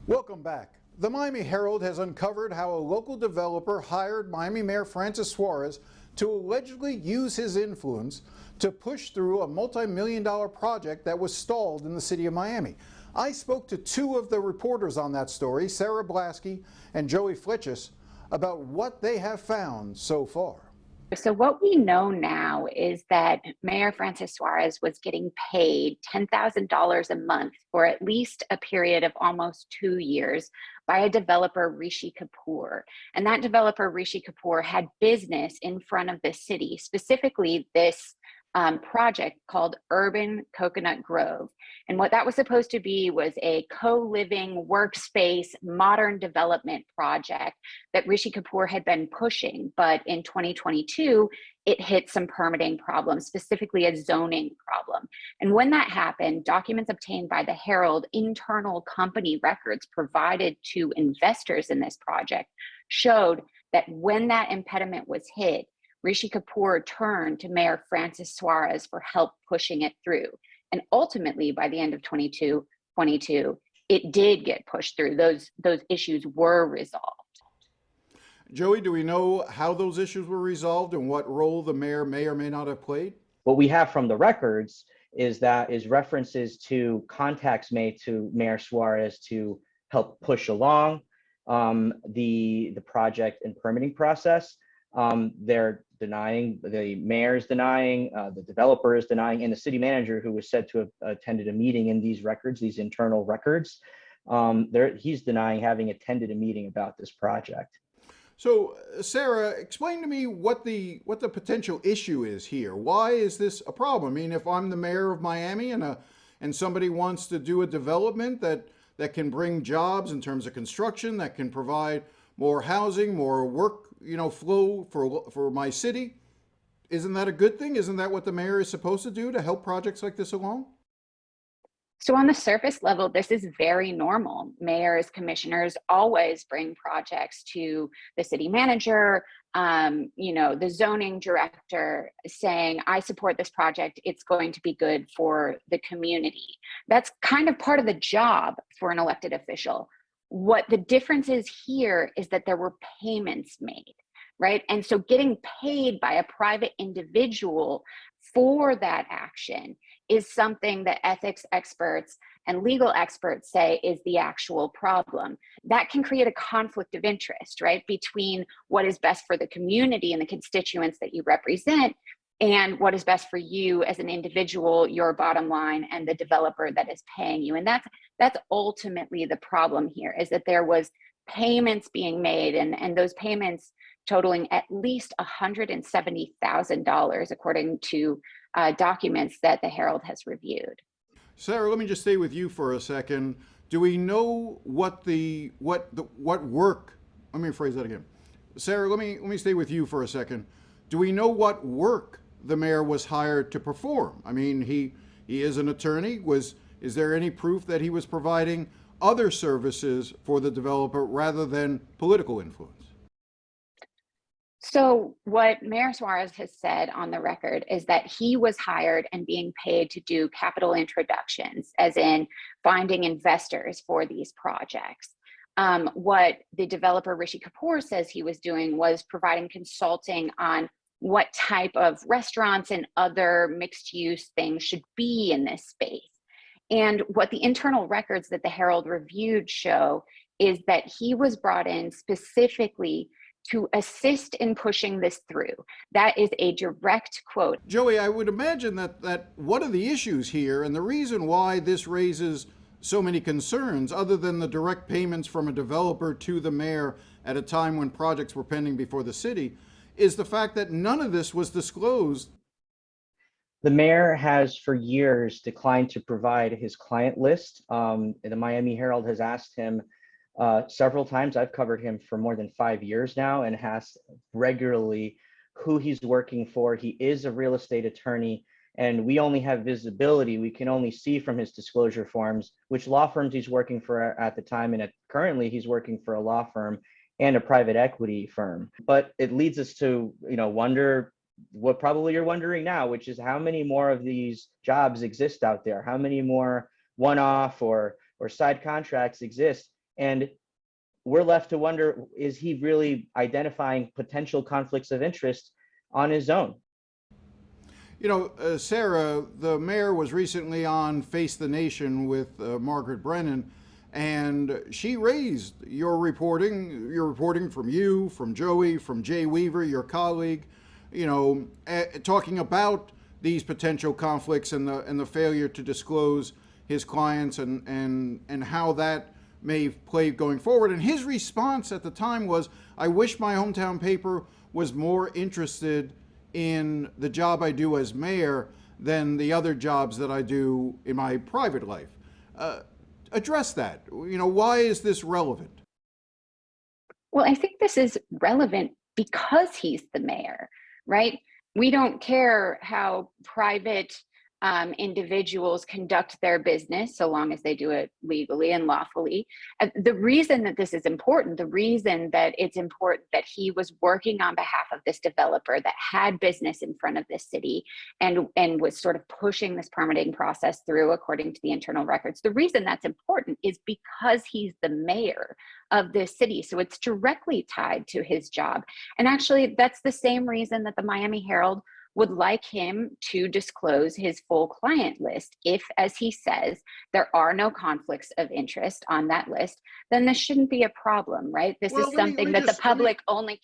Welcome back. The Miami Herald has uncovered how a local developer hired Miami Mayor Francis Suarez to allegedly use his influence to push through a multi-million-dollar project that was stalled in the city of Miami. I spoke to two of the reporters on that story, Sarah Blasky and Joey Fletchis, about what they have found so far. So what we know now is that Mayor Francis Suarez was getting paid $10,000 a month for at least a period of almost 2 years by a developer, Rishi Kapoor. And that developer, Rishi Kapoor, had business in front of the city, specifically this project called Urban Coconut Grove. And what that was supposed to be was a co-living workspace modern development project that Rishi Kapoor had been pushing. But in 2022, it hit some permitting problems, specifically a zoning problem. And when that happened, documents obtained by the Herald, internal company records provided to investors in this project, showed that when that impediment was hit, Rishi Kapoor turned to Mayor Francis Suarez for help pushing it through. And ultimately, by the end of 2022, it did get pushed through. Those issues were resolved. Joey, do we know how those issues were resolved and what role the mayor may or may not have played? What we have from the records is references to contacts made to Mayor Suarez to help push along the project and permitting process. They're denying, the mayor's denying, the developer is denying, and the city manager, who was said to have attended a meeting in these records, these internal records, he's denying having attended a meeting about this project. So, Sarah, explain to me what the potential issue is here. Why is this a problem? I mean, if I'm the mayor of Miami and somebody wants to do a development that can bring jobs in terms of construction, that can provide more housing, more work, flow for my city, isn't that a good thing? Isn't that what the mayor is supposed to do to help projects like this along? So on the surface level, this is very normal. Mayors, commissioners always bring projects to the city manager, the zoning director, saying, I support this project, it's going to be good for the community. That's kind of part of the job for an elected official. What the difference is here is that there were payments made, right? And so getting paid by a private individual for that action is something that ethics experts and legal experts say is the actual problem. That can create a conflict of interest, right, between what is best for the community and the constituents that you represent and what is best for you as an individual, your bottom line, and the developer that is paying you. And that's ultimately the problem here, is that there was payments being made, and those payments totaling at least $170,000, according to documents that the Herald has reviewed. Sarah, let me just stay with you for a second. Do we know what work? Let me phrase that again. Sarah, let me stay with you for a second. Do we know what work the mayor was hired to perform? I mean, he is an attorney. Is there any proof that he was providing other services for the developer rather than political influence? So what Mayor Suarez has said on the record is that he was hired and being paid to do capital introductions, as in finding investors for these projects. What the developer Rishi Kapoor says he was doing was providing consulting on what type of restaurants and other mixed use things should be in this space. And what the internal records that the Herald reviewed show is that he was brought in specifically to assist in pushing this through. That is a direct quote. Joey, I would imagine that one of the issues here, and the reason why this raises so many concerns, other than the direct payments from a developer to the mayor at a time when projects were pending before the city, is the fact that none of this was disclosed. The mayor has for years declined to provide his client list. The Miami Herald has asked him several times. I've covered him for more than 5 years now and asked regularly who he's working for. He is a real estate attorney, and we only have visibility. We can only see from his disclosure forms which law firms he's working for at the time, and currently he's working for a law firm and a private equity firm. But it leads us to wonder what probably you're wondering now, which is how many more of these jobs exist out there? How many more one-off or side contracts exist? And we're left to wonder, is he really identifying potential conflicts of interest on his own? You know, Sarah, the mayor was recently on Face the Nation with Margaret Brennan, and she raised your reporting from you, from Joey, from Jay Weaver, your colleague, you know, talking about these potential conflicts and the failure to disclose his clients and how that may play going forward. And his response at the time was, I wish my hometown paper was more interested in the job I do as mayor than the other jobs that I do in my private life. Address that. You know, why is this relevant? Well, I think this is relevant because he's the mayor, right? We don't care how private individuals conduct their business so long as they do it legally and lawfully. The reason that this is important, the reason that it's important that he was working on behalf of this developer that had business in front of this city and was sort of pushing this permitting process through according to the internal records. The reason that's important is because he's the mayor of this city. So it's directly tied to his job. And actually, that's the same reason that the Miami Herald would like him to disclose his full client list. If, as he says, there are no conflicts of interest on that list, then this shouldn't be a problem, right? This is something that the public only.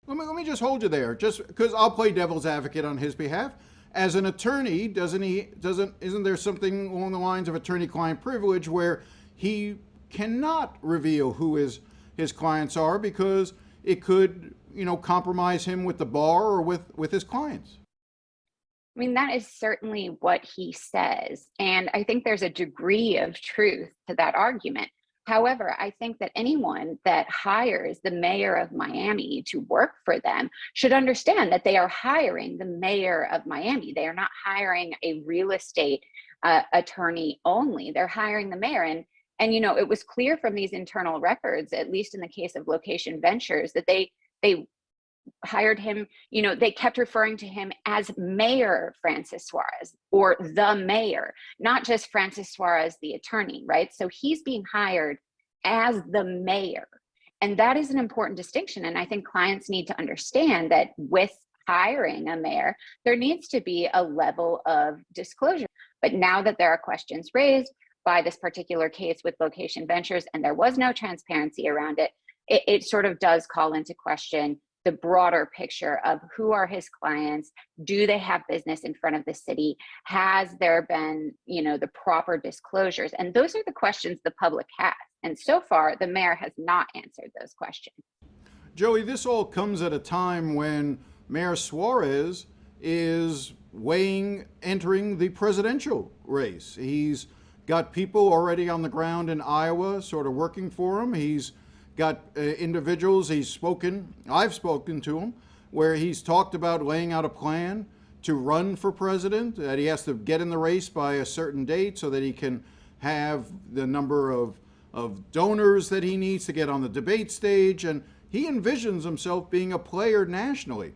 Let me just hold you there, just because I'll play devil's advocate on his behalf. As an attorney, isn't there something along the lines of attorney-client privilege where he cannot reveal who his clients are because it could, you know, compromise him with the bar or with his clients? I mean, that is certainly what he says. And I think there's a degree of truth to that argument. However, I think that anyone that hires the mayor of Miami to work for them should understand that they are hiring the mayor of Miami. They are not hiring a real estate attorney only. They're hiring the mayor. And you know, it was clear from these internal records, at least in the case of Location Ventures, that they hired him, you know, they kept referring to him as Mayor Francis Suarez or the mayor, not just Francis Suarez, the attorney, right? So he's being hired as the mayor. And that is an important distinction. And I think clients need to understand that with hiring a mayor, there needs to be a level of disclosure. But now that there are questions raised by this particular case with Location Ventures, and there was no transparency around it, it sort of does call into question the broader picture of who are his clients. Do they have business in front of the city? Has there been, you know, the proper disclosures? And those are the questions the public has. And so far, the mayor has not answered those questions. Joey, this all comes at a time when Mayor Suarez is entering the presidential race. He's got people already on the ground in Iowa sort of working for him. He's got individuals I've spoken to him, where he's talked about laying out a plan to run for president, that he has to get in the race by a certain date so that he can have the number of donors that he needs to get on the debate stage. And he envisions himself being a player nationally.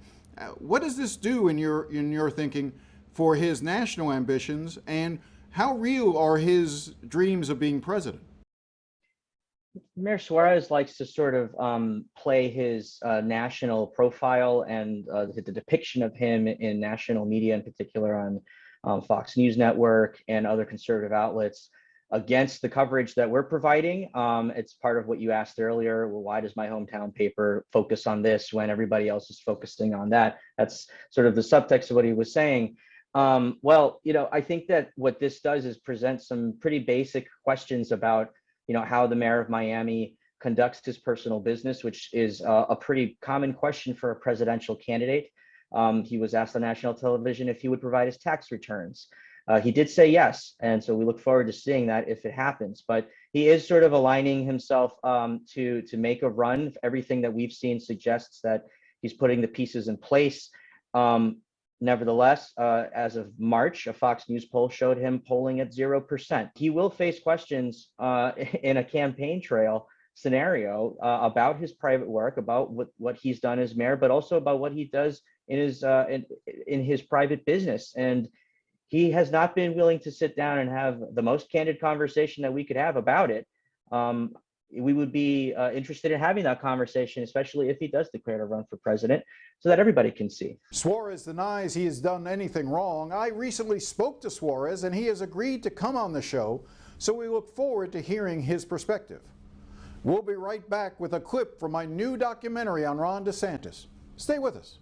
What does this do in your thinking for his national ambitions, and how real are his dreams of being president? Mayor Suarez likes to sort of play his national profile and the depiction of him in national media, in particular on Fox News Network and other conservative outlets, against the coverage that we're providing. It's part of what you asked earlier. Well, why does my hometown paper focus on this when everybody else is focusing on that? That's sort of the subtext of what he was saying. Well, you know, I think that what this does is present some pretty basic questions about, you know, how the mayor of Miami conducts his personal business, which is a pretty common question for a presidential candidate. He was asked on national television if he would provide his tax returns. He did say yes, and so we look forward to seeing that if it happens. But he is sort of aligning himself to make a run. Everything that we've seen suggests that he's putting the pieces in place. Nevertheless, as of March, a Fox News poll showed him polling at 0%. He will face questions in a campaign trail scenario about his private work, about what he's done as mayor, but also about what he does in his private business. And he has not been willing to sit down and have the most candid conversation that we could have about it. we would be interested in having that conversation, especially if he does declare to run for president, so that everybody can see. Suarez denies he has done anything wrong. I recently spoke to Suarez, and he has agreed to come on the show, so we look forward to hearing his perspective. We'll be right back with a clip from my new documentary on Ron DeSantis. Stay with us.